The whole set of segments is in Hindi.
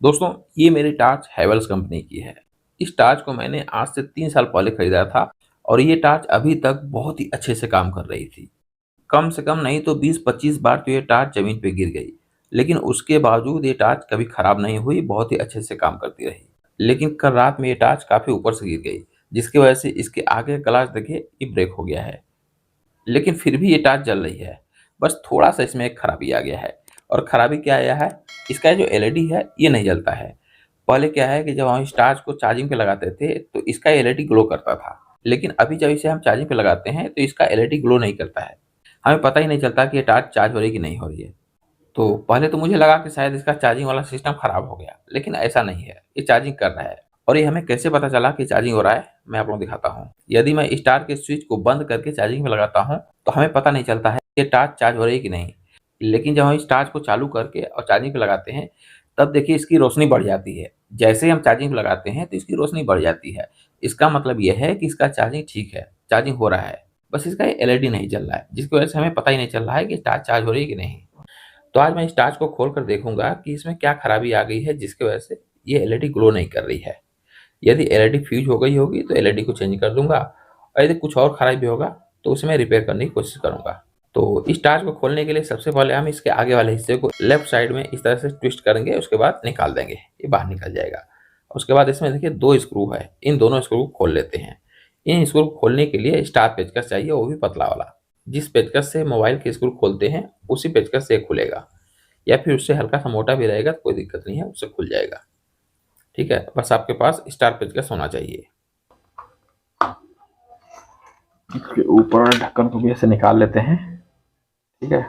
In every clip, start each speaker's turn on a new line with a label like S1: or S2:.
S1: दोस्तों, ये मेरी टॉर्च हैवेल्स कंपनी की है। इस टॉर्च को मैंने आज से 3 साल पहले खरीदा था और ये टॉर्च अभी तक बहुत ही अच्छे से काम कर रही थी। कम से कम नहीं तो 20-25 बार तो ये टॉर्च ज़मीन पे गिर गई, लेकिन उसके बावजूद ये टॉर्च कभी खराब नहीं हुई, बहुत ही अच्छे से काम करती रही। लेकिन कल रात में ये टॉर्च काफ़ी ऊपर से गिर गई, जिसकी वजह से इसके आगे का ग्लास देखिए ये ब्रेक हो गया है। लेकिन फिर भी ये टॉर्च जल रही है। बस थोड़ा-सा इसमें एक खराबी आ गया है और खराबी क्या आया है, इसका जो एलईडी है ये नहीं जलता है। पहले क्या है कि जब हम इस टॉर्च को चार्जिंग पे लगाते थे तो इसका एलईडी ग्लो करता था। लेकिन अभी जब इसे हम चार्जिंग पे लगाते हैं तो इसका एलईडी ग्लो नहीं करता है। हमें पता ही नहीं चलता कि ये टॉर्च चार्ज हो रही है कि नहीं हो रही है। तो पहले तो मुझे लगा कि शायद इसका चार्जिंग वाला सिस्टम खराब हो गया, लेकिन ऐसा नहीं है, ये चार्जिंग कर रहा है। और ये हमें कैसे पता चला कि चार्जिंग हो रहा है, मैं आप लोगों को दिखाता हूँ। यदि मैं इस टार के स्विच को बंद करके चार्जिंग पे लगाता हूँ, तो हमें पता नहीं चलता है कि ये टार्च चार्ज हो रही है कि नहीं। लेकिन जब हम इस टार्च को चालू करके और चार्जिंग पे लगाते हैं, तब देखिए इसकी रोशनी बढ़ जाती है। जैसे ही हम चार्जिंग पे लगाते हैं, तो इसकी रोशनी बढ़ जाती है। इसका मतलब ये है कि इसका चार्जिंग ठीक है, चार्जिंग हो रहा है। बस इसका एलईडी नहीं जल रहा है, जिसकी वजह से हमें पता ही नहीं चल रहा है कि टार्च चार्ज हो रही है कि नहीं। तो आज मैं इस टॉर्च को खोल कर देखूंगा कि इसमें क्या खराबी आ गई है जिसकी वजह से ये एलईडी ग्लो नहीं कर रही है। यदि एलईडी फ्यूज हो गई होगी तो एलईडी को चेंज कर दूंगा और यदि कुछ और खराबी होगा तो उसे मैं रिपेयर करने की कोशिश करूंगा। तो इस टॉर्च को खोलने के लिए सबसे पहले हम इसके आगे वाले हिस्से को लेफ्ट साइड में इस तरह से ट्विस्ट करेंगे, उसके बाद निकाल देंगे, ये बाहर निकल जाएगा। उसके बाद इसमें देखिए 2 स्क्रू है, इन दोनों स्क्रू को खोल लेते हैं। इन स्क्रू को खोलने के लिए स्टार पेचकस चाहिए, वो भी पतला वाला। जिस पेचकस से मोबाइल के स्क्रू खोलते हैं उसी पेचकस से खुलेगा, या फिर उससे हल्का सा मोटा भी रहेगा तो कोई दिक्कत नहीं है, उससे खुल जाएगा। ठीक है, बस आपके पास स्टार पेचकस होना चाहिए। इसके ऊपर ढक्कन को भी ऐसे निकाल लेते हैं। ठीक है,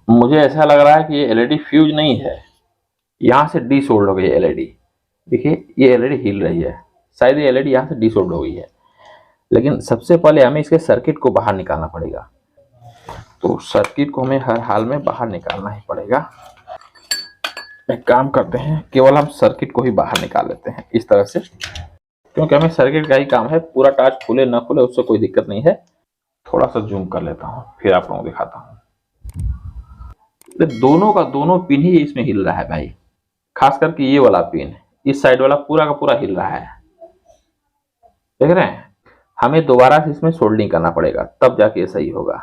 S1: मुझे ऐसा लग रहा है कि ये एलईडी फ्यूज नहीं है, यहाँ से डीसोल्ड हो गई एलईडी। देखिए ये एलईडी हिल रही है, शायद ये एलईडी यहाँ से डीसोल्ड हो गई है। लेकिन सबसे पहले हमें इसके सर्किट को बाहर निकालना पड़ेगा। तो सर्किट को हमें हर हाल में बाहर निकालना ही पड़ेगा। एक काम करते हैं, केवल हम सर्किट को ही बाहर निकाल लेते हैं इस तरह से, क्योंकि हमें सर्किट का ही काम है। पूरा टॉर्च खुले ना खुले उससे कोई दिक्कत नहीं है। थोड़ा सा जूम कर लेता हूँ फिर आप लोगों को दिखाता हूँ। दोनों का दोनों पिन ही इसमें हिल रहा है भाई, खास करके ये वाला पिन, इस साइड वाला पूरा का पूरा हिल रहा है। देख रहे हैं, हमें दोबारा से इसमें सोल्डिंग करना पड़ेगा तब जाके ये सही होगा।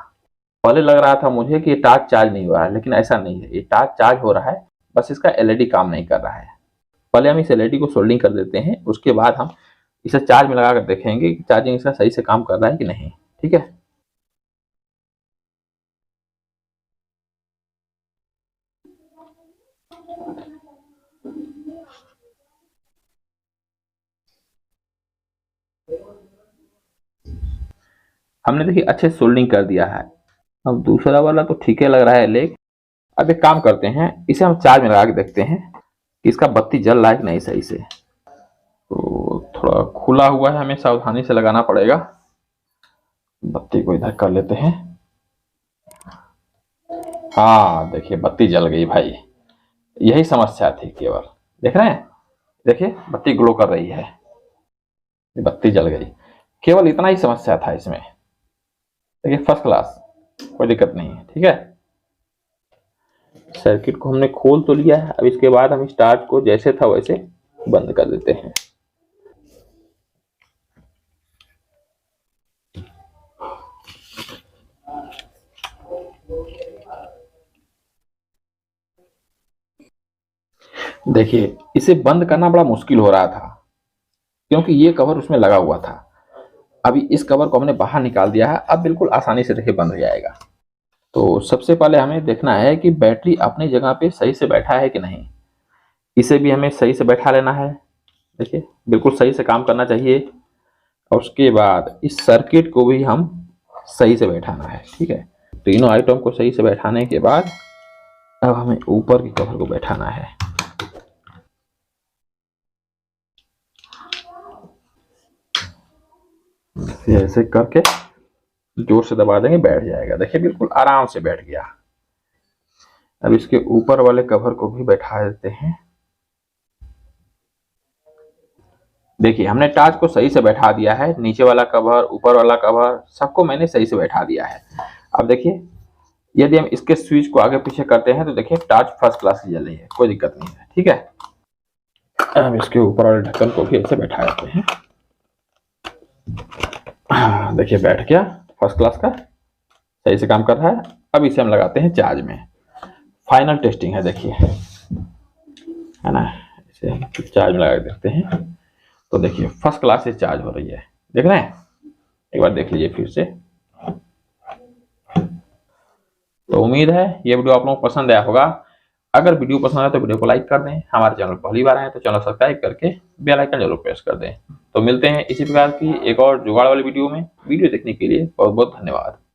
S1: पहले लग रहा था मुझे कि ये टॉर्च चार्ज नहीं हो रहा है, लेकिन ऐसा नहीं है, ये टॉर्च चार्ज हो रहा है, बस इसका एलईडी काम नहीं कर रहा है। पहले हम इस एलईडी को सोल्डिंग कर देते हैं, उसके बाद हम इसे चार्ज में लगा कर देखेंगे कि चार्जिंग इसका सही से काम कर रहा है कि नहीं। ठीक है, हमने देखिए अच्छे सोल्डिंग कर दिया है। अब दूसरा वाला तो ठीक है लग रहा है, लेकिन अब एक काम करते हैं, इसे हम चार्ज में लगा के देखते हैं कि इसका बत्ती जल रहा है कि नहीं सही से। तो थोड़ा खुला हुआ है, हमें सावधानी से लगाना पड़ेगा। बत्ती को इधर कर लेते हैं। हाँ देखिए बत्ती जल गई भाई, यही समस्या थी केवल। देख रहे हैं, देखिए बत्ती ग्लो कर रही है, बत्ती जल गई। केवल इतना ही समस्या था इसमें। देखिए फर्स्ट क्लास, कोई दिक्कत नहीं है। ठीक है, सर्किट को हमने खोल तो लिया है। अब इसके बाद हम स्टार्ट को जैसे था वैसे बंद कर देते हैं। देखिए इसे बंद करना बड़ा मुश्किल हो रहा था, क्योंकि ये कवर उसमें लगा हुआ था। अभी इस कवर को हमने बाहर निकाल दिया है, अब बिल्कुल आसानी से देखिए बंद हो जाएगा। तो सबसे पहले हमें देखना है कि बैटरी अपनी जगह पे सही से बैठा है कि नहीं। इसे भी हमें सही से बैठा लेना है। देखिए बिल्कुल सही से काम करना चाहिए। और उसके बाद इस सर्किट को भी हम सही से बैठाना है। ठीक है, तीनों आइटम को सही से बैठाने के बाद अब हमें ऊपर की कवर को बैठाना है। ऐसे करके जोर से दबा देंगे, बैठ जाएगा। देखिए बिल्कुल आराम से बैठ गया। अब इसके ऊपर वाले कवर को भी बैठा देते हैं। देखिए हमने टॉर्च को सही से बैठा दिया है, नीचे वाला कवर ऊपर वाला कवर सबको मैंने सही से बैठा दिया है। अब देखिए यदि हम इसके स्विच को आगे पीछे करते हैं तो देखिए टॉर्च फर्स्ट क्लास की जल रही है, कोई दिक्कत नहीं है। ठीक है, हम इसके ऊपर वाले ढक्कन को भी ऐसे बैठा देते हैं। देखिए बैठ गया, फर्स्ट क्लास का सही से काम कर रहा है। अब इसे हम लगाते हैं चार्ज में, फाइनल टेस्टिंग है देखिए, है ना। इसे हम चार्ज में लगा देते हैं तो देखिए फर्स्ट क्लास से चार्ज हो रही है, देख रहे हैं। एक बार देख लीजिए फिर से। तो उम्मीद है ये वीडियो आप लोगों को पसंद आया होगा। अगर वीडियो पसंद आए तो वीडियो को लाइक कर दें, हमारे चैनल पहली बार आए तो चैनल सब्सक्राइब करके बेल आइकन जरूर प्रेस कर दें। तो मिलते हैं इसी प्रकार की एक और जुगाड़ वाली वीडियो में। वीडियो देखने के लिए बहुत बहुत धन्यवाद।